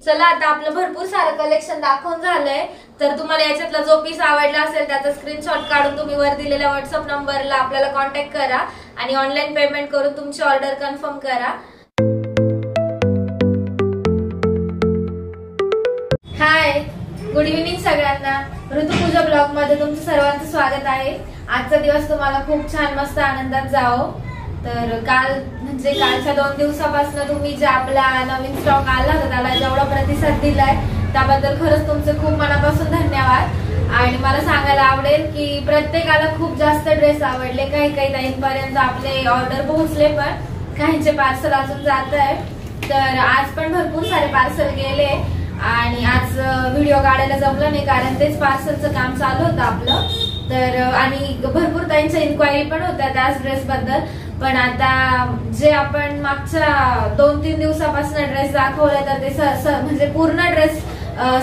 चला आता आपलं भरपूर सारं कलेक्शन दाखवून झालंय। तर तुम्हाला याच्यातला जो पीस आवडला असेल त्याचा स्क्रीनशॉट काढून तुम्ही वर दिलेल्या व्हॉट्सअप नंबरला आपल्याला कॉन्टॅक्ट करा आणि ऑनलाइन पेमेंट करून तुमची ऑर्डर कन्फर्म करा। हाय, गुड इव्हनिंग सगळ्यांना। ऋतुपूजा ब्लॉग मध्ये तुमचं सर्वांचं स्वागत आहे। आजचा दिवस तुम्हाला खूप छान मस्त आनंदात जावो। तर कालच्या 2 दिवसापासून तुम्ही जे आपला नवीन स्टॉक आला होता त्याला जेवढा प्रतिसाद दिलाय त्याबद्दल खरंच तुमचे खूप मनापासून धन्यवाद। आणि मला सांगायला आवडेल की प्रत्येकाला खूप जास्त ड्रेस आवडले। काही ताईंपर्यंत आपले ऑर्डर पोहोचले, पण काहींचे पार्सल अजून जात आहे। तर आज पण भरपूर सारे पार्सल गेले आणि आज व्हिडिओ काढायला जमलं नाही कारण तेच पार्सलचं काम चालू होतं आपलं। तर आणि भरपूर ताईंच्या इन्क्वायरी पण होत्या त्याच ड्रेस बद्दल। पण आता जे आपण मागच्या 2-3 दिवसापासून ड्रेस दाखवले तर ते म्हणजे पूर्ण ड्रेस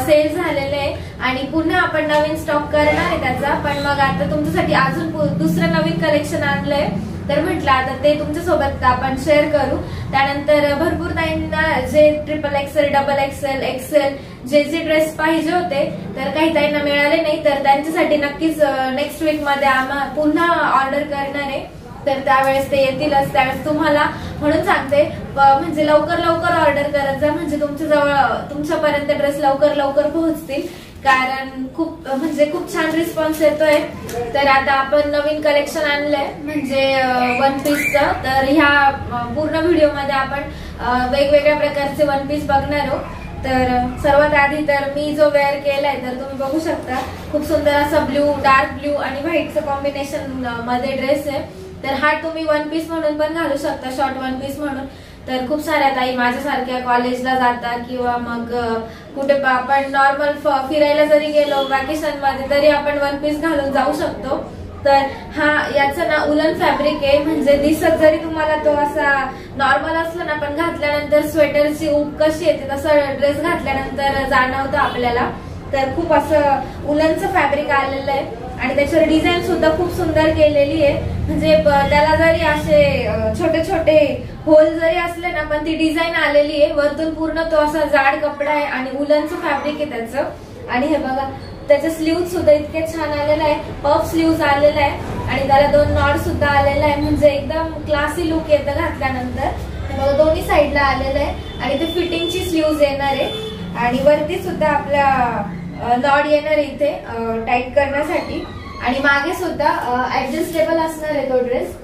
सेल झालेले आहे आणि पुन्हा आपण नवीन स्टॉक करणार आहे त्याचा। पण मग आता तुमच्यासाठी अजून दुसरं नवीन कलेक्शन आणलंय, तर म्हटलं आता ते तुमच्या सोबत आपण शेअर करू। त्यानंतर भरपूर ताईंना जे XXL, XXL, XL जे ड्रेस पाहिजे होते तर काही ताईंना मिळाले नाही, तर त्यांच्यासाठी नक्कीच नेक्स्ट वीक मध्ये आम्ही पुन्हा ऑर्डर करणार आहे। तर त्यावेळेस ते येतीलच, त्यावेळेस तुम्हाला म्हणून सांगते म्हणजे लवकर ऑर्डर करत जा, म्हणजे तुमच्यापर्यंत ड्रेस लवकर पोहोचतील। कारण खूप छान रिस्पॉन्स येतोय। तर आता आपण नवीन कलेक्शन आणलंय म्हणजे वन पीसचं। तर ह्या पूर्ण व्हिडिओ मध्ये आपण वेगवेगळ्या प्रकारचे वन पीस बघणार आहोत। तर सर्वात आधी तर मी जो वेअर केलाय तर तुम्ही बघू शकता, खूप सुंदर असा डार्क ब्ल्यू आणि व्हाईटचं कॉम्बिनेशन मध्ये ड्रेस आहे। तर हा तुम्ही वन पीस म्हणून पण घालू शकता, शॉर्ट वन पीस म्हणून। तर खूप साऱ्या ताई माझ्यासारख्या कॉलेजला जातात किंवा मग कुठे आपण नॉर्मल फिरायला जरी गेलो वॅकेशन मध्ये तरी आपण वन पीस घालून जाऊ शकतो। तर हा याचं ना उलन फॅब्रिक आहे, म्हणजे दिसत जरी तुम्हाला तो असा नॉर्मल असला ना पण घातल्यानंतर स्वेटरची ऊब कशी येते तसं ड्रेस घातल्यानंतर जाणवतं आपल्याला। तर खूप असं उलनचं फॅब्रिक आलेलं आहे आणि त्याच्यावर डिझाईन सुद्धा खूप सुंदर केलेली आहे। म्हणजे त्याला जरी असे छोटे होल जरी असले ना पण ती डिझाईन आलेली आहे। वरतून पूर्ण तो असा जाड कपडा आहे आणि उलनचं फॅब्रिक आहे त्याचं। आणि हे बघा त्याचे स्लीव्ह सुद्धा इतके छान आलेला आहे, पफ स्लीव्ह आलेला आहे आणि त्याला 2 नॉड सुद्धा आलेला आहे, म्हणजे एकदम क्लासी लुक येतं घातल्यानंतर। बघा दोन्ही साईडला आलेलं आहे आणि ते फिटिंगची स्लीव्ह येणार आहे आणि वरती सुद्धा आपल्या नॉड येणार इथे टाईट करण्यासाठी आणि मागे सुद्धा ऍडजस्टेबल असणार आहे तो ड्रेस।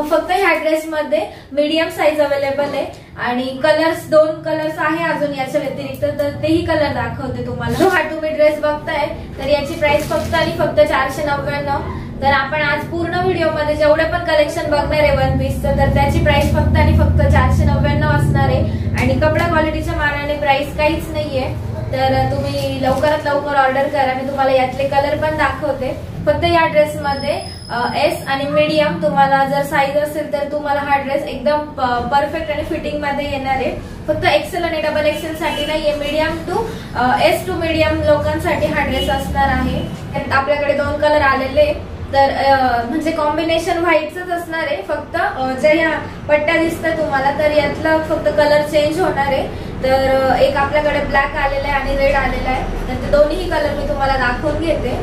फक्त ह्या ड्रेस मध्ये मीडियम साईज अवेलेबल आहे आणि कलर्स 2 कलर्स आहे अजून याच्या व्यतिरिक्त, तर तेही कलर दाखवते तुम्हाला। जो हा तुम्ही ड्रेस बघताय तर याची प्राइस फक्त आणि फक्त 499। तर आपण आज पूर्ण व्हिडिओ मध्ये जेवढे पण कलेक्शन बघणार आहे वन पीसचं तर त्याची प्राइस फक्त आणि फक्त 499 असणार आहे आणि कपडा क्वालिटीच्या मानाने प्राइस काहीच नाहीये। तर तुम्ही लवकरात लवकर ऑर्डर करा, मी तुम्हाला यातले कलर पण दाखवते। फक्त या ड्रेस मध्ये एस आणि मीडियम तुम्हाला जर साईज असेल तर तुम्हाला हा ड्रेस एकदम परफेक्ट आणि फिटिंग मध्ये येणार आहे। फक्त XL आणि XXL साठी नाहीये, medium to S to medium लोकांसाठी हा ड्रेस असणार आहे। आपल्याकडे 2 कलर आलेले, तर म्हणजे कॉम्बिनेशन व्हाईटच असणार आहे। फक्त ज्या ह्या पट्ट्या दिसतात तुम्हाला तर यातला फक्त कलर चेंज होणार आहे। तर एक आपल्याकडे ब्लॅक आलेला आहे आणि रेड आलेला आहे, तर ते दोन्ही कलर मी तुम्हाला दाखवून घेते।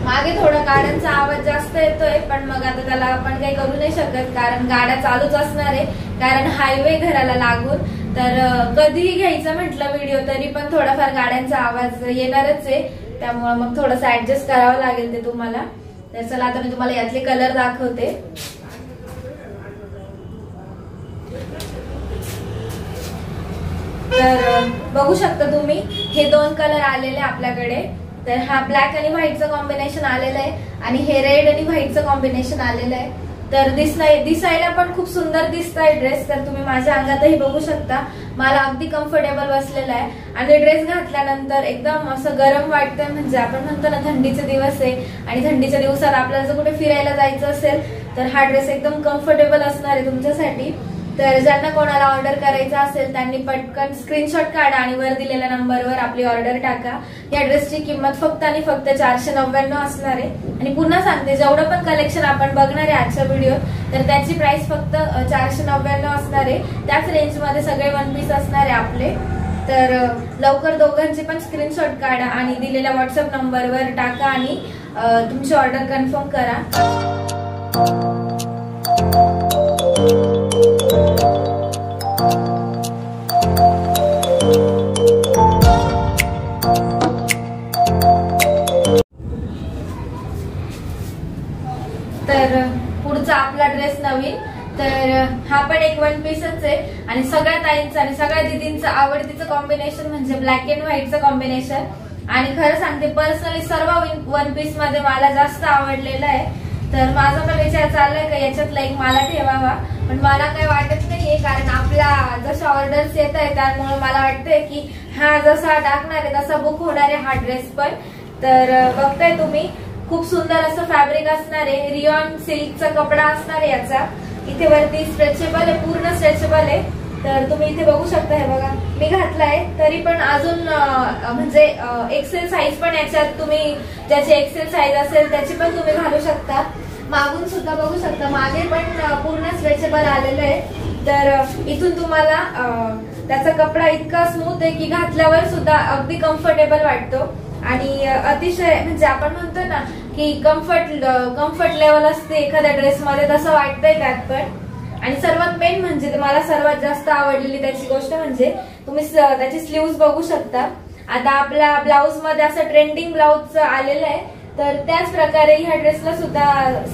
मागे थोडा गाड्यांचा आवाज जास्त येतोय, पण मग आता त्याला आपण काही करू नाही शकत कारण गाड्या चालूच असणार आहे, कारण हायवे घराला लागून। तर कधीही घ्यायचं म्हटलं व्हिडिओ तरी पण थोडाफार गाड्यांचा आवाज येणारच आहे, त्यामुळे मग थोडंसं ऍडजस्ट करावं लागेल ते तुम्हाला। तर चला आता मी तुम्हाला यातले कलर दाखवते। तर बघू शकता तुम्ही हे 2 कलर आलेले आपल्याकडे। तर हा ब्लॅक आणि व्हाईटचं कॉम्बिनेशन आलेलं आहे आणि हे रेड आणि व्हाईटचं कॉम्बिनेशन आलेलं आहे। तर दिसायला पण खूप सुंदर दिसतंय ड्रेस। तर तुम्ही माझ्या अंगातही बघू शकता, मला अगदी कम्फर्टेबल बसलेला आहे आणि ड्रेस घातल्यानंतर एकदम असं गरम वाटतंय, म्हणजे आपण म्हणतो ना थंडीचे दिवस आहे आणि थंडीच्या दिवसात आपल्याला जर कुठे फिरायला जायचं असेल तर हा ड्रेस एकदम कम्फर्टेबल असणार आहे तुमच्यासाठी। तर ज्यांना कोणाला ऑर्डर करायचं असेल त्यांनी पटकन स्क्रीनशॉट काढा आणि वर दिलेल्या नंबरवर आपली ऑर्डर टाका। या ड्रेसची किंमत फक्त आणि फक्त 499 असणार आहे आणि पुन्हा सांगते जेवढं पण कलेक्शन आपण बघणार आहे आजच्या व्हिडिओत तर त्याची प्राइस फक्त 499 असणार आहे। त्याच रेंज मध्ये सगळे वन पीस असणार आहे आपले। तर लवकर दोघांचे पण स्क्रीनशॉट काढा आणि दिलेल्या व्हॉट्सअप नंबरवर टाका आणि तुमची ऑर्डर कन्फर्म करा। तर पुढचा आपला ड्रेस नवीन, तर हा पण एक वन पीसच आहे आणि सगळ्या ताईंचं आणि सगळ्या दीदींचं आवडतीचं कॉम्बिनेशन म्हणजे ब्लॅक अँड व्हाईटचं कॉम्बिनेशन। आणि खरं सांगते पर्सनली सर्व वन पीस मध्ये मला जास्त आवडलेलं आहे। तर माझा पण विचार चाललाय का याच्यातला एक मला ठेवावा, पण मला काही वाटत नाहीये कारण आपला जशा ऑर्डर्स येत आहे त्यामुळे मला वाटतंय की हा जसा टाकणार आहे तसा बुक होणार आहे हा ड्रेस पण। तर बघताय तुम्ही खूप सुंदर असं फॅब्रिक असणार आहे, रियॉन सिल्कचा कपडा असणार आहे याचा। इथे वरती स्ट्रेचेबल आहे, पूर्ण स्ट्रेचेबल आहे। तर तुम्ही इथे बघू शकता, हे बघा मी घातलाय तरी पण अजून म्हणजे एक्सेल साईज पण याच्यात तुम्ही ज्याची एक्सेल साईज असेल त्याची पण तुम्ही घालू शकता। मागून सुद्धा बघू शकता, मागे पण पूर्ण स्ट्रेचेबल आलेलं आहे। तर इथून तुम्हाला त्याचा कपडा इतका स्मूथ आहे की घातल्यावर सुद्धा अगदी कम्फर्टेबल वाटतो आणि अतिशय म्हणजे आपण म्हणतो ना की कम्फर्ट लेवल असते एखाद्या ड्रेस मध्ये, तसं वाटतंय त्यात पण। आणि सर्वात मेन म्हणजे मला सर्वात जास्त आवडलेली त्याची गोष्ट म्हणजे तुम्ही त्याची स्लीव्ज बघू शकता। आता आपल्या ब्लाउज मध्ये असं ट्रेंडिंग ब्लाउज आलेलं आहे, तर त्याच प्रकारे ह्या ड्रेसला सुद्धा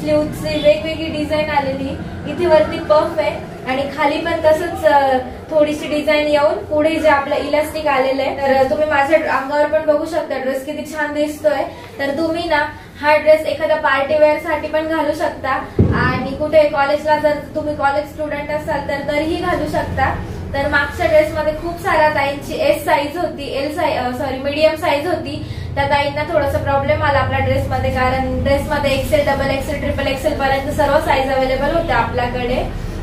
स्लीव्हची वेगवेगळी डिझाईन आलेली। इथे वरती पफ आहे आणि खाली पण तसंच थोडीशी डिझाईन येऊन पुढे जे आपलं इलास्टिक आलेलं आहे। तर तुम्ही माझ्या अंगावर पण बघू शकता ड्रेस किती छान दिसतोय। तर तुम्ही ना हा ड्रेस एखाद्या पार्टी वेअर साठी पण घालू शकता आणि कुठे कॉलेजला जर तुम्ही कॉलेज स्टुडंट असाल तर तरीही घालू शकता। तर मागच्या ड्रेस मध्ये खूप साऱ्या ताईंची एस साईज होती, मीडियम साईज होती। त्या ताईंना थोडासा प्रॉब्लेम आला आपल्या ड्रेस मध्ये, कारण ड्रेस मध्ये XL, double XL, triple XL पर्यंत सर्व साईज अवेलेबल होत्या आपल्याकडे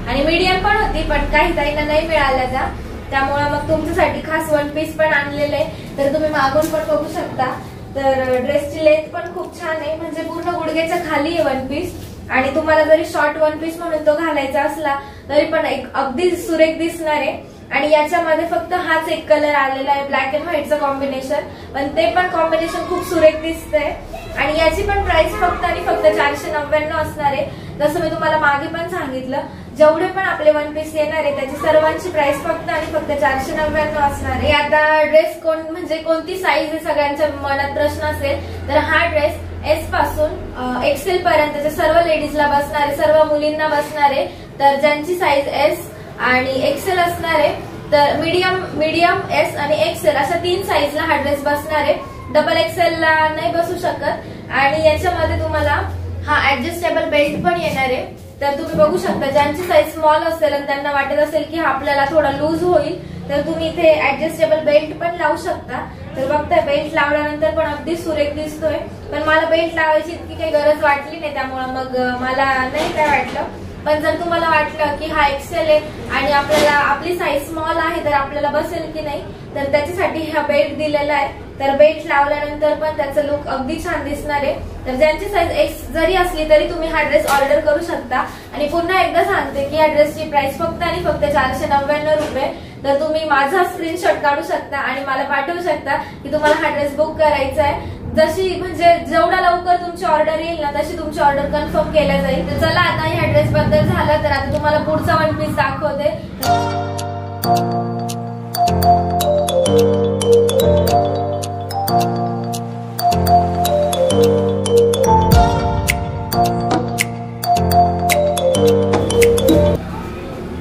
आणि मीडियम पण होती, पण काही ताईंना नाही मिळाल्या त्यामुळे मग तुमच्यासाठी खास वन पीस पण आणलेले। तर तुम्ही मागून पण बघू शकता। तर ड्रेसची लेंथ पण खूप छान आहे, म्हणजे पूर्ण गुडघ्याच्या खाली आहे वन पीस आणि तुम्हाला जरी शॉर्ट वन पीस म्हणून तो घालायचा असला तरी पण एक अगदी सुरेख दिसणार आहे। आणि याच्यामध्ये फक्त हाच एक कलर आलेला आहे ब्लॅक अँड व्हाईटचं कॉम्बिनेशन, पण ते पण कॉम्बिनेशन खूप सुरेख दिसतंय आणि याची पण प्राइस फक्त आणि फक्त 499 असणार आहे। जसं मी तुम्हाला मागे पण सांगितलं, जेवढे पण आपले वन पीस येणार आहे त्याची सर्वांची प्राइस फक्त आणि फक्त 499 असणार आहे। आता ड्रेस म्हणजे कोणती साईज आहे सगळ्यांच्या मनात प्रश्न असेल, तर हा ड्रेस एस पासून एक्सेल पर्यंतच्या सर्व लेडीजला बसणार आहे, सर्व मुलींना बसणार आहे। तर ज्यांची साईज एस आणि एक्सेल असणार आहे, तर मीडियम एस आणि एक्सेल अशा 3 साईजला हा ड्रेस बसणार आहे। डबल एक्सेल ला नाही बसू शकत आणि याच्यामध्ये तुम्हाला हा ऍडजस्टेबल बेल्ट पण येणार आहे। तर तुम्ही बघू शकता, ज्यांची साईज स्मॉल असेल आणि त्यांना वाटत असेल की हा आपल्याला थोडा लूज होईल तर तुम्ही इथे ऍडजस्टेबल बेल्ट पण लावू शकता। तर बघताय बेल्ट लावल्यानंतर पण अगदी सुरेख दिसतोय, पण मला बेल्ट लावायची इतकी काही गरज वाटली नाही त्यामुळे मग मला नाही काय वाटलं। पण जर तुम्हाला वाटलं की हा एक्सेल आहे आणि आपल्याला आपली साईज स्मॉल आहे तर आपल्याला बसेल की नाही, तर त्याच्यासाठी हा बेल्ट दिलेला आहे। तर बेल्ट लावल्यानंतर पण त्याचं लुक अगदी छान दिसणार आहे। तर ज्यांची साईज एक्स जरी असली तरी तुम्ही हा ड्रेस ऑर्डर करू शकता। आणि पुन्हा एकदा सांगते की या ड्रेसची प्राइस फक्त आणि फक्त 499 रुपये। तर तुम्ही माझा स्क्रीनशॉट काढू शकता आणि मला पाठवू शकता की तुम्हाला हा ड्रेस बुक करायचा आहे। जशी म्हणजे जेवढा लवकर तुमची ऑर्डर येईल ना तशी तुमची ऑर्डर कन्फर्म केल्या जाईल। तर चला आता ह्या ड्रेस बद्दल झालं, तर आता तुम्हाला पुढचा वन पीस दाखवते।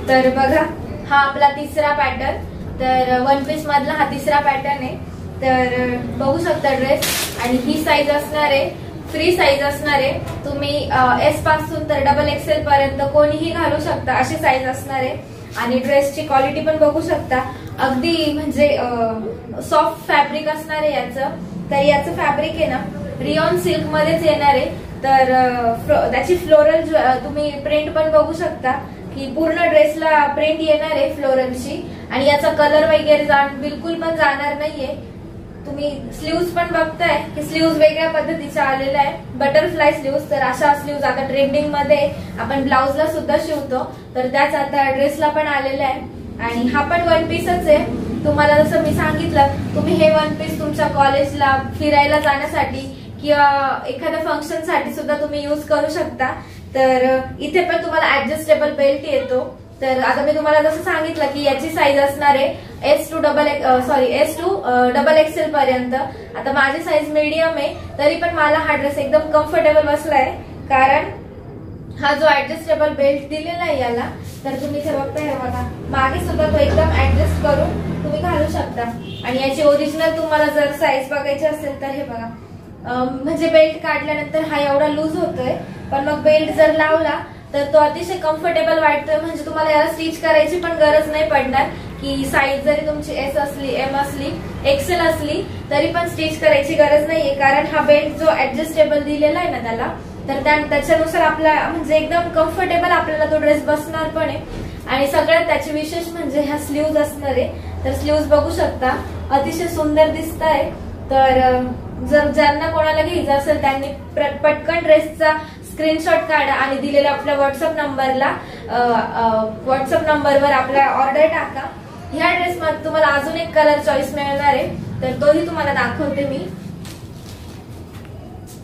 तर बघा हा आपला तिसरा पॅटर्न, तर वन पीस मधला हा तिसरा पॅटर्न आहे। तर बघू शकता ड्रेस आणि ही साईज असणार आहे, फ्री साईज असणार आहे। तुम्ही एस पासून तर डबल एक्सेल पर्यंत कोणीही घालू शकता अशी साईज असणार आहे। आणि ड्रेसची क्वालिटी पण बघू शकता, अगदी म्हणजे सॉफ्ट फॅब्रिक असणार आहे याचं। तर याचं फॅब्रिक आहे ना रियॉन सिल्क मध्येच येणार आहे। तर त्याची फ्लोरल तुम्ही प्रिंट पण बघू शकता की पूर्ण ड्रेसला प्रिंट येणार आहे फ्लोरलची आणि याचा कलर वगैरे बिलकुल पण जाणार नाहीये। तुम्ही स्लीव्ज पण बघताय की स्लीव्ज वेगळ्या पद्धतीच्या आलेल्या आहे, बटरफ्लाय स्लीव्ज। तर अशा स्लीव्ज आता ट्रेंडिंग मध्ये आपण ब्लाउजला सुद्धा शिवतो, तर त्याच आता ड्रेसला पण आलेल्या आहे। आणि हा पण वन पीसच आहे। तुम्हाला जसं मी सांगितलं, तुम्ही हे वन पीस तुमच्या कॉलेजला फिरायला जाण्यासाठी किंवा एखाद्या फंक्शन साठी सुद्धा तुम्ही यूज करू शकता। तर इथे पण तुम्हाला ऍडजस्टेबल बेल्ट येतो। तर आता मी तुम्हाला जसं सांगितलं की याची साईज असणार आहे S to डबल XL पर्यंत। आता माझी साईज मीडियम आहे, तरी पण मला हा ड्रेस एकदम कम्फर्टेबल बसलाय, कारण हा जो ऍडजस्टेबल बेल्ट दिलेला आहे याला, तर तुम्ही इथे बघताय बघा, मागे सुद्धा तो एकदम ऍडजस्ट करून तुम्ही घालू शकता। आणि याची ओरिजिनल तुम्हाला जर साईज बघायची असेल तर हे बघा, म्हणजे बेल्ट काढल्यानंतर हा एवढा लूज होतोय, पण मग बेल्ट जर लावला तर तो अतिशय कम्फर्टेबल वाटतोय। म्हणजे तुम्हाला याला स्टिच करायची पण गरज नाही पडणार, की साईज जरी तुमची S असली, M असली, XL असली तरी पण स्टिच करायची गरज नाहीये, कारण हा बेल्ट जो ऍडजस्टेबल दिलेला आहे ना त्याला, तर त्याच्यानुसार आपला म्हणजे एकदम कम्फर्टेबल आपल्याला तो ड्रेस बसणार पण आहे। आणि सगळ्यात त्याची विशेष म्हणजे ह्या स्लीव्ज असणार आहे, तर स्लीव्ज बघू शकता अतिशय सुंदर दिसत आहे। तर जर ज्यांना कोणाला घ्यायचं असेल त्यांनी पटकन ड्रेसचा स्क्रीनशॉट काढा आणि दिलेल्या आपल्या व्हॉट्सअप नंबरवर आपला ऑर्डर टाका। ह्या ड्रेस मध्ये तुम्हाला अजून एक कलर चॉईस मिळणार आहे, तर तोही तुम्हाला दाखवते मी।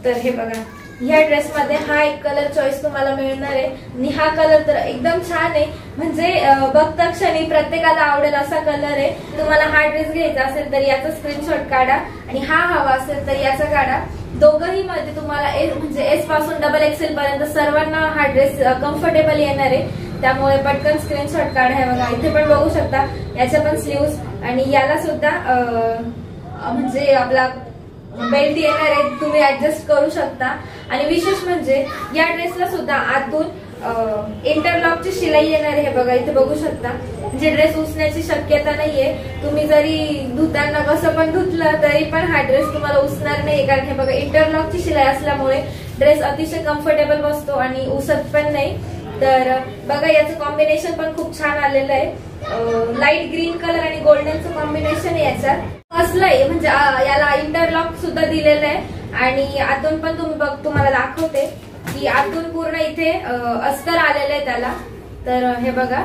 तर हे बघा, ह्या ड्रेस मध्ये हा एक कलर चॉईस तुम्हाला मिळणार आहे, आणि हा कलर तर एकदम छान आहे, म्हणजे बघता क्षणी प्रत्येकाला आवडेल असा कलर आहे। तुम्हाला हा ड्रेस घ्यायचा असेल तर याचा स्क्रीनशॉट काढा, आणि हा हवा असेल तर याचा काढा। दोघही मध्ये तुम्हाला म्हणजे S पासून डबल XL पर्यंत सर्वांना हा ड्रेस कम्फर्टेबल येणार आहे, त्यामुळे पटकन स्क्रीनशॉट काढा। हे बघा, इथे पण बघू शकता याच्या पण स्लीव्स, आणि याला सुद्धा म्हणजे आपला बेल्ट येणार आहे, तुम्ही ऍडजस्ट करू शकता। आणि विशेष म्हणजे या ड्रेसला सुद्धा आतून इंटरलॉकची शिलाई येणार आहे। हे बघा, इथे बघू शकता, म्हणजे ड्रेस उसण्याची शक्यता नाहीये। तुम्ही जरी धुताना कसं पण धुतलं तरी पण हा ड्रेस तुम्हाला उसणार नाही, कारण हे बघा इंटरलॉकची शिलाई असल्यामुळे ड्रेस अतिशय कम्फर्टेबल बसतो आणि उसत पण नाही। तर बघा, याचं कॉम्बिनेशन पण खूप छान आलेलं आहे, लाईट ग्रीन कलर आणि गोल्डनचं कॉम्बिनेशन आहे याच्यात, असलं आहे। म्हणजे याला इंटरलॉक सुद्धा दिलेलं आहे, आणि आतून पण तुम्हाला दाखवते की आतून पूर्ण इथे अस्तर आलेलं आहे त्याला। तर हे बघा,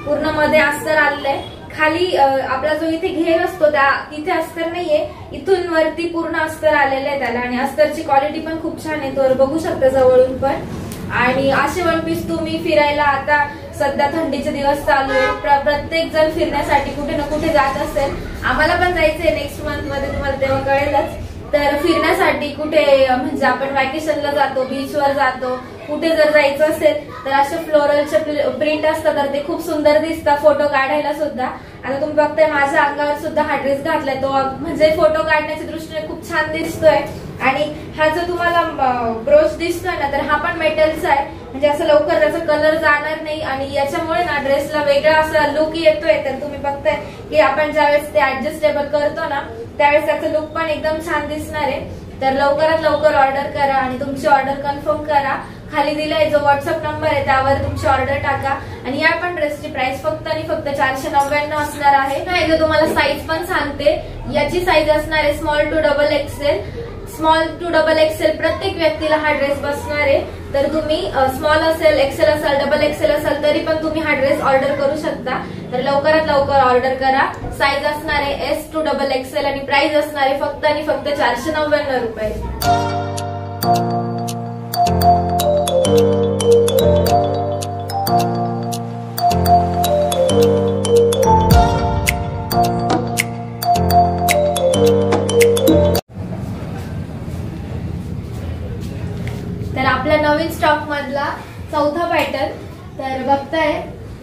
पूर्ण मध्ये अस्तर आलेलं आहे, खाली आपला जो इथे घेर असतो तिथे अस्तर नाहीये, इथून वरती पूर्ण अस्तर आलेलं आहे त्याला, आणि अस्तरची क्वालिटी पण खूप छान आहे, तर बघू शकता जवळून पण। आणि असे वन पीस तुम्ही फिरायला, आता सध्या थंडीचे दिवस चालू आहे, प्रत्येक जण फिरण्यासाठी कुठे ना कुठे जात असेल, आम्हाला पण जायचंय नेक्स्ट मंथ मध्ये, तुम्हाला तेव्हा कळेलच। तर फिरण्यासाठी कुठे म्हणजे आपण वॅकेशनला जातो, बीचवर जातो, कुठे जर जायचं असेल तर असे फ्लोरलचे प्रिंट असतात, तर ते खूप सुंदर दिसतात फोटो काढायला सुद्धा। आता तुम्ही बघताय माझ्या अंगावर सुद्धा हा ड्रेस घातलाय, तो म्हणजे फोटो काढण्याच्या दृष्टीने खूप छान दिसतोय। आणि हा जो तुम्हाला ब्रोच दिसतोय ना, तर हा पण मेटलचा आहे, म्हणजे असं लवकर त्याचा कलर जाणार नाही, आणि याच्यामुळे ना ड्रेसला वेगळा असा लुक येतोय। तर तुम्ही बघताय की आपण ज्यावेळेस ते ऍडजस्टेबल करतो ना, त्यावेळेस त्याचा लुक पण एकदम छान दिसणार आहे। तर लवकरात लवकर ऑर्डर करा आणि तुमची ऑर्डर कन्फर्म करा। खाली दिलाय जो व्हॉट्सअप नंबर आहे त्यावर तुमची ऑर्डर टाका। आणि या पण ड्रेसची प्राइस फक्त आणि फक्त 499 असणार आहे। नाही तर तुम्हाला साईज पण सांगते, याची साईज असणार आहे small to double XL. Small to double XL प्रत्येक व्यक्तीला हा ड्रेस बसणार आहे। तर तुम्ही स्मॉल असेल, एक्सेल असेल, डबल एक्सेल असेल तरी पण तुम्ही हा ड्रेस ऑर्डर करू शकता। तर लवकरात लवकर ऑर्डर करा। साईज असणार आहे S to डबल एक्सेल आणि प्राइस असणार आहे फक्त आणि फक्त 499 रुपये। तर आपल्या नवीन स्टॉक मधला चौथा पॅटर्न, तर बघताय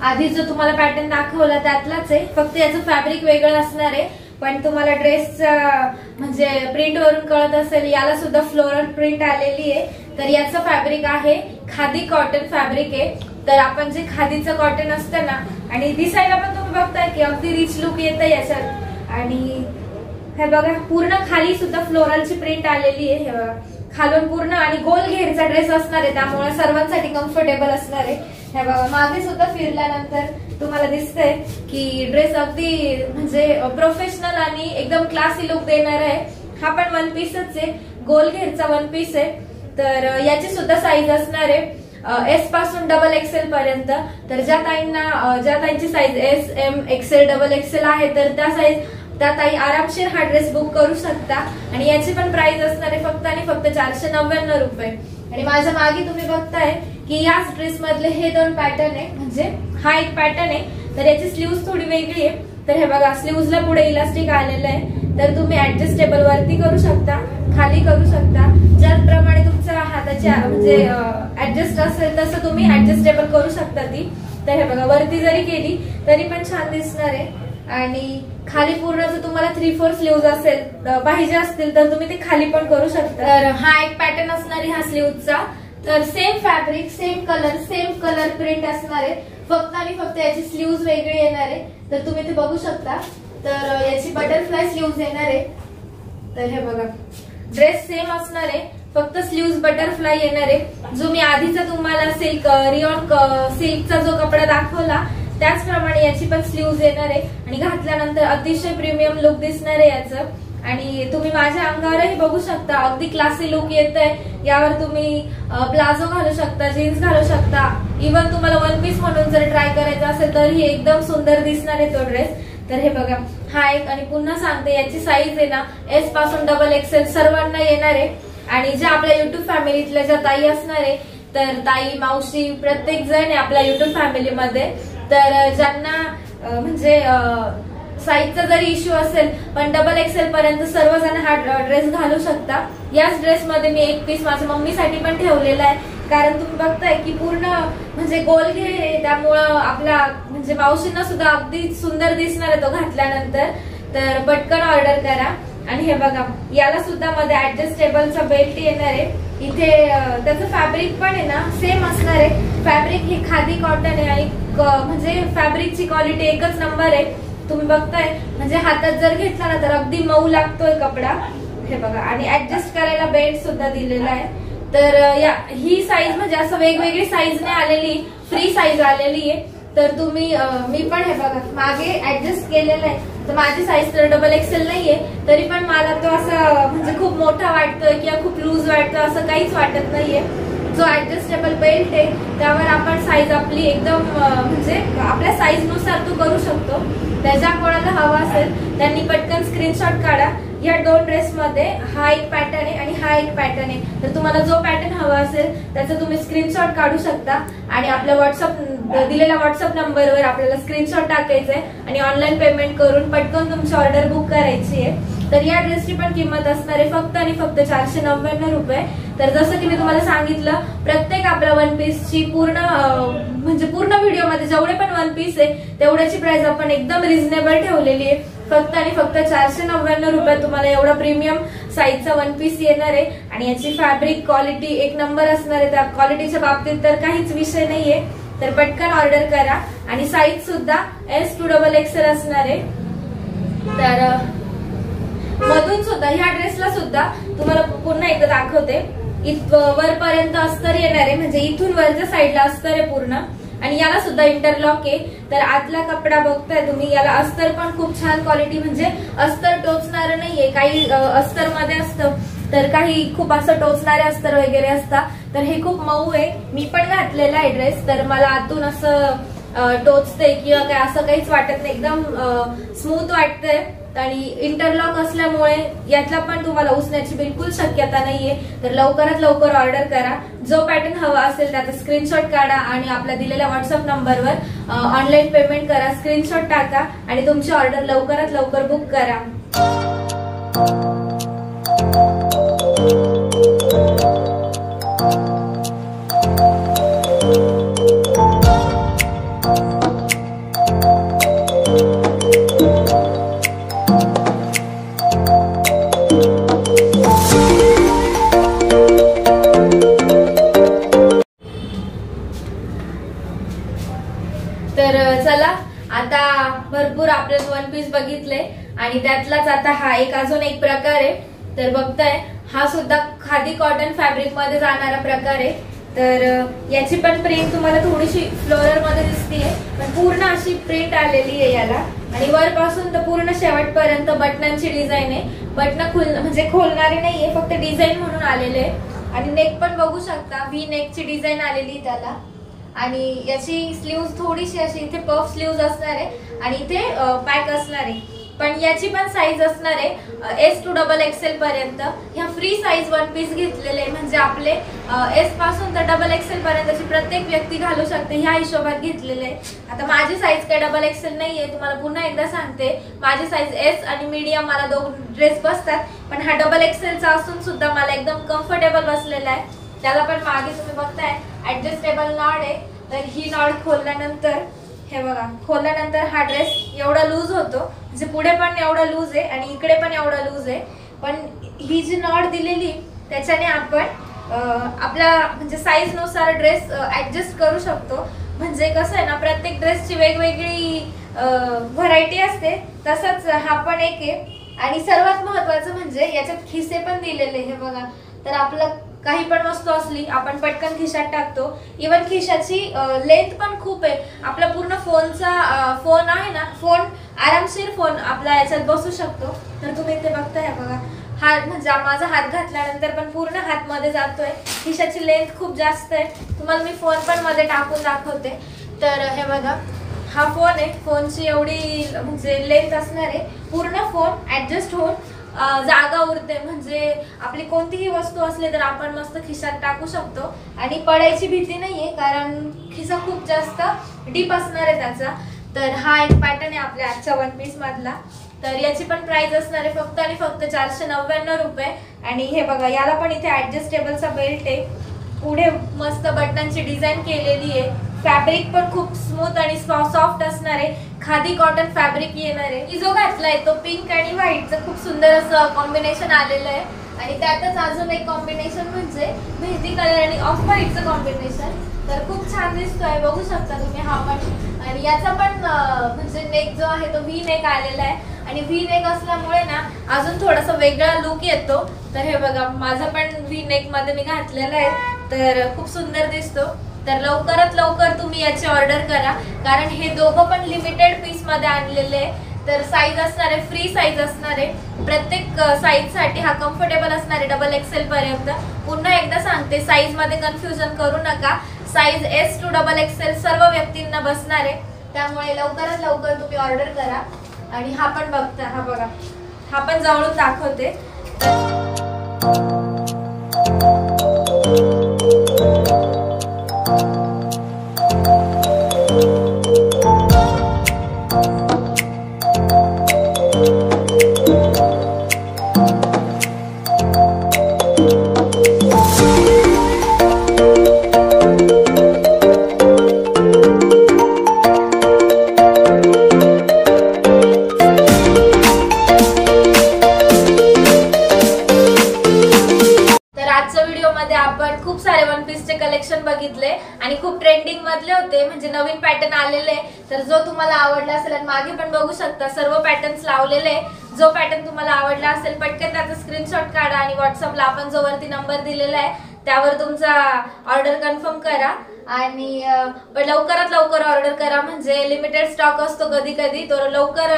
आधी जो तुम्हाला पॅटर्न दाखवला त्यातलाच आहे, फक्त याचं फॅब्रिक वेगळं असणार आहे। पण तुम्हाला ड्रेसचा म्हणजे प्रिंट वरून कळत असेल, याला सुद्धा फ्लोरल प्रिंट आलेली आहे। तर याचं फॅब्रिक आहे खादी कॉटन फॅब्रिक आहे। तर आपण जे खादीचं कॉटन असतं ना, आणि दिसायला पण तुम्ही बघताय की अगदी रिच लुक येतं याच्यात। आणि हे बघा पूर्ण खाली सुद्धा फ्लोरलची प्रिंट आलेली आहे, हे बघा खालून पूर्ण, आणि गोल घेरचा ड्रेस असणार आहे त्यामुळे सर्वांसाठी कम्फर्टेबल असणार आहे। हे बघा मागे सुद्धा फिरल्यानंतर तुम्हाला दिसतंय की ड्रेस अगदी म्हणजे प्रोफेशनल आणि एकदम क्लासी लुक देणार आहे। हा पण वन पीसच आहे, गोल घेरचा वन पीस आहे। तर याची सुद्धा साईज असणार आहे एस पासून डबल एक्सेल पर्यंत। तर ज्या ताईंची size S, M, XL, double XL आहे तर त्या ताई आरामशीर हा ड्रेस बुक करू शकता। आणि याची पण प्राइस असणार आहे फक्त आणि फक्त 499 रुपये। आणि माझ्या मागे तुम्ही बघताय की याच ड्रेस मधले हे 2 पॅटर्न आहे, म्हणजे हा एक पॅटर्न आहे तर याची स्लीव्ज थोडी वेगळी आहे। तर हे बघा स्लीव्जला पुढे इलास्टिक आलेलं आहे, तर तुम्ही ऍडजस्टेबल वरती करू शकता, खाली करू शकता, ज्याप्रमाणे तुमच्या हाताच्या म्हणजे ऍडजस्ट असेल तसं तुम्ही ऍडजस्टेबल करू शकता ती। तर हे बघा वरती जरी केली तरी पण छान दिसणार आहे। आणि खाली पूर्ण जर तुम्हाला 3/4 स्लीव्ज असेल पाहिजे असतील तर तुम्ही ते खाली पण करू शकता। तर हा एक पॅटर्न असणार आहे ह्या स्लीव्जचा। तर same fabric, same colour print असणार आहे, फक्त आणि फक्त याची स्लीव्ज वेगळी येणार आहे। तर तुम्ही ते बघू शकता। तर याची बटरफ्लाय स्लीव्ज येणार आहे। तर हे बघा ड्रेस सेम असणार आहे, फक्त स्लीव्ज बटरफ्लाय येणार आहे। जो मी आधीचा तुम्हाला रिऑन सिल्कचा जो कपडा दाखवला त्याचप्रमाणे याची पण स्लीव्ज येणार आहे आणि घातल्यानंतर अतिशय प्रीमियम लुक दिसणार आहे याचं। आणि तुम्ही माझ्या अंगावरही बघू शकता, अगदी क्लासी लुक येतंय। यावर तुम्ही प्लाझो घालू शकता, जीन्स घालू शकता, इव्हन तुम्हाला वन पीस म्हणून जर ट्राय करायचा असेल तर ही एकदम सुंदर दिसणार आहे तो ड्रेस। तर हे बघा हा एक, आणि पुन्हा सांगते याची साईज आहे ना एस पासून डबल एक्सेल सर्वांना येणार आहे। आणि ज्या आपल्या युट्यूब फॅमिलीतल्या ज्या ताई असणार आहे तर ताई, मावशी प्रत्येक जण आहे आपल्या युट्यूब फॅमिलीमध्ये। तर ज्यांना म्हणजे साईजचा जरी इश्यू असेल पण डबल एक्सेल पर्यंत सर्वजण हा ड्रेस घालू शकता। याच ड्रेसमध्ये मी एक पीस माझ्या मम्मीसाठी पण ठेवलेला आहे, कारण तुम्ही बघताय की पूर्ण म्हणजे गोल घे, त्यामुळं आपल्या म्हणजे मावशींना सुद्धा अगदी सुंदर दिसणार आहे तो घातल्यानंतर। तर पटकन ऑर्डर करा। आणि हे बघा याला सुद्धा मध्ये ऍडजस्टेबलचा बेल्ट येणार आहे। इथे त्याचं फॅब्रिक पण आहे ना सेम असणार आहे। फॅब्रिक हे खादी कॉटन आहे आणि म्हणजे फॅब्रिकची क्वालिटी एकच नंबर आहे। तुम्ही बघताय म्हणजे हातात जर घेतला ना तर अगदी मऊ लागतोय कपडा। हे बघा आणि ऍडजस्ट करायला बेल्ट सुद्धा दिलेला आहे। तर ही साईज म्हणजे असं वेगवेगळी साईज नाही आलेली, फ्री साईज आलेली आहे। तर तुम्ही मी पण हे बघा मागे ऍडजस्ट केलेलं आहे, तर माझी साईज तर डबल एक्सेल नाहीये तरी पण मला तो असं म्हणजे खूप मोठा वाटतोय किंवा खूप लूज वाटतोय असं काहीच वाटत नाहीये। जो ऍडजस्टेबल बेल्ट आहे त्यावर आपण साईज आपली एकदम म्हणजे आपल्या साईज नुसार तो करू शकतो। त्याच्या कोणाला हवा असेल त्यांनी पटकन स्क्रीनशॉट काढा। या 2 ड्रेसमध्ये हा एक पॅटर्न आहे आणि हा एक पॅटर्न आहे। तर तुम्हाला जो पॅटर्न हवा असेल त्याचा तुम्ही स्क्रीनशॉट काढू शकता आणि आपल्या दिलेल्या व्हॉट्सअप नंबरवर आपल्याला स्क्रीनशॉट टाकायचा आहे आणि ऑनलाईन पेमेंट करून पटकन तुमची ऑर्डर बुक करायची आहे। तर या ड्रेसची पण किंमत असणार आहे फक्त आणि फक्त 499 रुपये। तर जसं की मी तुम्हाला सांगितलं प्रत्येक आपल्या वन पीसची पूर्ण व्हिडिओमध्ये जेवढे पण वन पीस आहे तेवढ्याची प्राइस आपण एकदम रिझनेबल ठेवलेली आहे। फक्त आणि फक्त 499 रुपये तुम्हाला एवढा प्रीमियम साईजचा वन पीस येणार आहे। आणि याची फॅब्रिक क्वालिटी एक नंबर असणार आहे, त्या क्वालिटीच्या बाबतीत तर काहीच विषय नाहीये। तर पटकन ऑर्डर करा। आणि साईज सुद्धा एस टू डबल एक्सेल असणार आहे। तर मधून सुद्धा ह्या ड्रेसला सुद्धा तुम्हाला पुन्हा एकदा दाखवते, वरपर्यंत अस्तर येणार आहे, म्हणजे इथून वरच्या साईडला अस्तर आहे पूर्ण। आणि याला सुद्धा इंटरलॉक आहे। तर आतला कपडा बघताय तुम्ही, याला अस्तर पण खूप छान क्वालिटी, म्हणजे अस्तर टोचणार नाहीये। काही अस्तर मध्ये असतं तर काही खूप असं टोचणारे अस्तर वगैरे असतात, तर हे खूप मऊ आहे। मी पण घातलेला आहे ड्रेस, तर मला आतून असं टोचते किंवा काय असं काहीच वाटत नाही, एकदम स्मूथ वाटतंय। आणि इंटरलॉक असल्यामुळे यातला पण तुम्हाला उसण्याची बिलकुल शक्यता नाहीये। तर लवकरात लवकर ऑर्डर करा। जो पॅटर्न हवा असेल त्याचा स्क्रीनशॉट काढा आणि आपल्या दिलेल्या व्हॉट्सअप नंबरवर ऑनलाईन पेमेंट करा, स्क्रीनशॉट टाका आणि तुमची ऑर्डर लवकरात लवकर बुक करा। तर चला आता भरपूर आपले वन पीस बघितले आणि त्यातलाच आता हा एक अजून एक प्रकार आहे। तर बघताय हा सुद्धा खादी कॉटन फॅब्रिक मध्ये जाणारा प्रकार आहे। तर याची पण प्रिंट तुम्हाला थोडीशी फ्लोरल मध्ये दिसतीये, पण पूर्ण अशी प्रिंट आलेली आहे याला। आणि वरपासून तर पूर्ण शेवटपर्यंत बटनांची डिझाईन आहे। बटन म्हणजे खोलणारे नाहीये, फक्त डिझाईन म्हणून आलेले आहे। आणि नेक पण बघू शकता, व्ही नेकची डिझाईन आलेली त्याला. आणि याची स्लीव्ज थोडीशी अशी इथे पफ स्लीव्ज असणार आहे आणि इथे पॅक असणार आहे. पण याची पण साईज असणार आहे S to XXL पर्यंत. ह्या फ्री साईज वन पीस घेतलेले म्हणजे आपले S पासून तर XXL पर्यंतची प्रत्येक व्यक्ती घालू शकते ह्या हिशोबात घेतलेले. आता माझी साईज काय XXL नाहीये, तुम्हाला पुन्हा एकदा सांगते. माझी साईज S आणि मीडियम मला दोन ड्रेस बसतात, पण हा XXL चा असून सुद्धा मला एकदम कम्फर्टेबल बसलेला आहे. त्याला पण मागे तुम्ही बघताय ऍडजस्टेबल नॉड आहे. तर ही नॉड खोलल्यानंतर हे बघा, खोलल्यानंतर हा ड्रेस एवढा लूज होतो, म्हणजे पुढे पण एवढा लूज आहे आणि इकडे पण एवढा लूज आहे. पण ही जी नॉड दिलेली त्याच्याने आपण आपल्या म्हणजे साईज नुसार ड्रेस ऍडजस्ट करू शकतो. म्हणजे कसं आहे ना, प्रत्येक ड्रेसची वेगवेगळी व्हरायटी असते, तसंच हा पण एक आहे. आणि सर्वात महत्त्वाचं म्हणजे याच्यात खिसे पण दिलेले हे बघा. तर आपलं काही पण वस्तू असली आपण पटकन खिशात टाकतो. इवन खिशाची लेंथ पण खूप आहे. आपला पूर्ण फोन आहे ना, फोन आरामशीर फोन आपला याच्यात बसू शकतो. तर तुम्ही इथे बघताय बघा, हात म्हणजे माझा हात घातल्यानंतर पण पूर्ण हात मध्ये जातोय. खिशाची लेंथ खूप जास्त आहे. तुम्हाला मी फोन पण मध्ये टाकून दाखवते. तर हे बघा, हा फोन आहे. फोनची एवढी म्हणजे लेंथ असणार आहे. पूर्ण फोन ऍडजस्ट होऊन जागा उरते. म्हणजे आपली कोणतीही वस्तू असली तर आपण मस्त खिशात टाकू शकतो आणि पडायची भीती नाहीये, कारण खिसा खूप जास्त डीप असणार आहे त्याचा. तर हा एक पॅटर्न आहे आपल्या आजच्या वन पीस मधला. तर याची पण प्राइस असणार आहे फक्त आणि फक्त 499 रुपये. आणि हे बघा, याला पण इथे ऍडजस्टेबलचा बेल्ट आहे. पुढे मस्त बटनांची डिझाईन केलेली आहे. फॅब्रिक पण खूप स्मूथ आणि सॉफ्ट असणार आहे. खादी कॉटन फॅब्रिक येणार आहे. ही जो घातलाय तो पिंक आणि व्हाईटचं खूप सुंदर असं कॉम्बिनेशन आलेलं आहे. आणि त्यातच अजून एक कॉम्बिनेशन म्हणजे मेहंदी कलर आणि ऑफ व्हाईटचं कॉम्बिनेशन. तर खूप छान दिसतोय, बघू शकता तुम्ही हा पण. आणि याचा पण म्हणजे नेक जो आहे तो व्ही नेक आलेला आहे. आणि व्ही नेक असल्यामुळे ना अजून थोडासा वेगळा लुक येतो. तर हे बघा, माझा पण व्ही नेक मध्ये मी घातलेला आहे, तर खूप सुंदर दिसतो. तर लवकरात लवकर तुम्ही याची ऑर्डर करा, कारण हे दोघं पण लिमिटेड पीस मध्ये आणलेले आहे. तर साईज असणार आहे, फ्री साईज असणार आहे. प्रत्येक साईज साठी हा कम्फर्टेबल असणार आहे XXL पर्यंत. पुन्हा एकदा सांगते, साईज मध्ये कन्फ्युजन करू नका. साईज S to XXL सर्व व्यक्तींना बसणार आहे. त्यामुळे लवकरात लवकर तुम्ही ऑर्डर करा. आणि हा पण बघता, हा बघा, हा पण जवळून दाखवते. आपण खूप सारे वन पीस चे कलेक्शन बघितले आणि खूप ट्रेंडिंग मधले होते, म्हणजे नवीन पॅटर्न आलेले. तर जो तुम्हाला आवडला असेल, आणि मागे पण बघू शकता सर्व पॅटर्न्स लावलेले. जो पॅटर्न तुम्हाला आवडला असेल पटकन त्याचा स्क्रीनशॉट काढा आणि व्हॉट्सअपला आपण जो वरती नंबर दिलेला आहे त्यावर तुमचा ऑर्डर कन्फर्म करा. आणि लवकरात लवकर ऑर्डर करा, म्हणजे लिमिटेड स्टॉक असतो कधी कधी, तो लवकर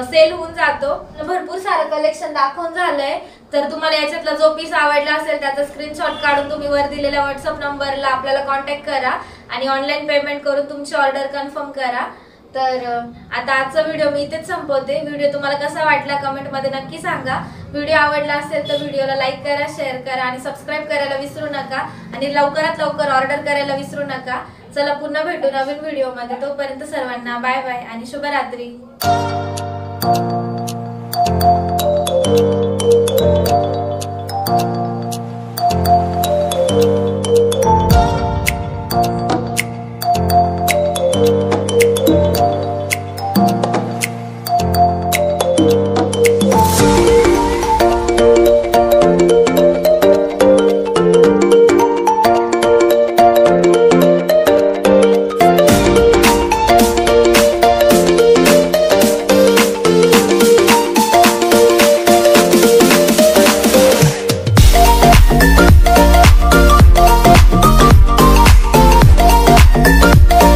सेल होऊन जातो. भरपूर सारं कलेक्शन दाखवून झालंय. तर तुम्हाला याच्यातला जो पीस आवडला असेल त्याचा स्क्रीनशॉट काढून तुम्ही वर दिलेल्या व्हॉट्सअप नंबरला आपल्याला कॉन्टॅक्ट करा आणि ऑनलाईन पेमेंट करून तुमची ऑर्डर कन्फर्म करा. तर आता आजचा व्हिडिओ मी इथेच संपवते. व्हिडिओ तुम्हाला कसा वाटला कमेंट मध्ये नक्की सांगा. व्हिडिओ आवडला असेल तर व्हिडिओला लाईक करा, शेअर करा आणि सबस्क्राईब करायला विसरू नका. आणि लवकरात लवकर ऑर्डर करायला विसरू नका. चला पुन्हा भेटू नवीन व्हिडिओ मध्ये. तोपर्यंत सर्वांना बाय बाय आणि शुभरात्री.